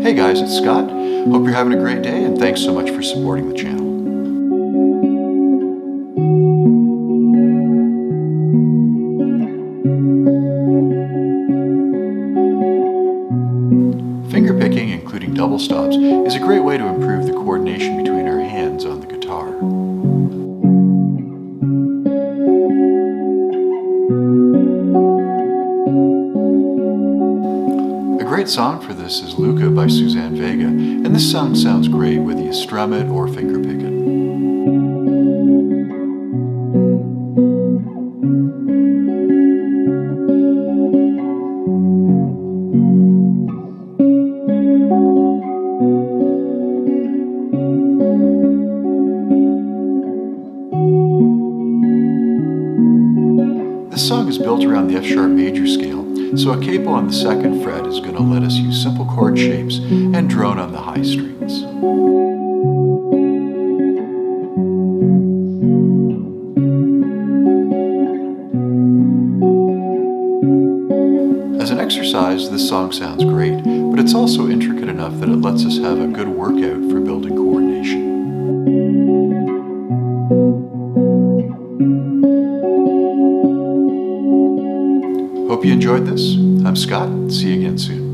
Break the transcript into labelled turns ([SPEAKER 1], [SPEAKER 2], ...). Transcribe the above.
[SPEAKER 1] Hey guys, it's Scott. Hope you're having a great day and thanks so much for supporting the channel. Finger picking, including double stops, is a great way to improve the coordination between our hands on the guitar. A great song for this is Luka by Suzanne Vega, and this song sounds great whether you strum it or finger pick it. This song is built around the F-sharp major scale, so a capo on the 2nd fret is going to let us use simple chord shapes and drone on the high strings. As an exercise, this song sounds great, but it's also intricate enough that it lets us have a good workout for building coordination. Hope you enjoyed this. I'm Scott. See you again soon.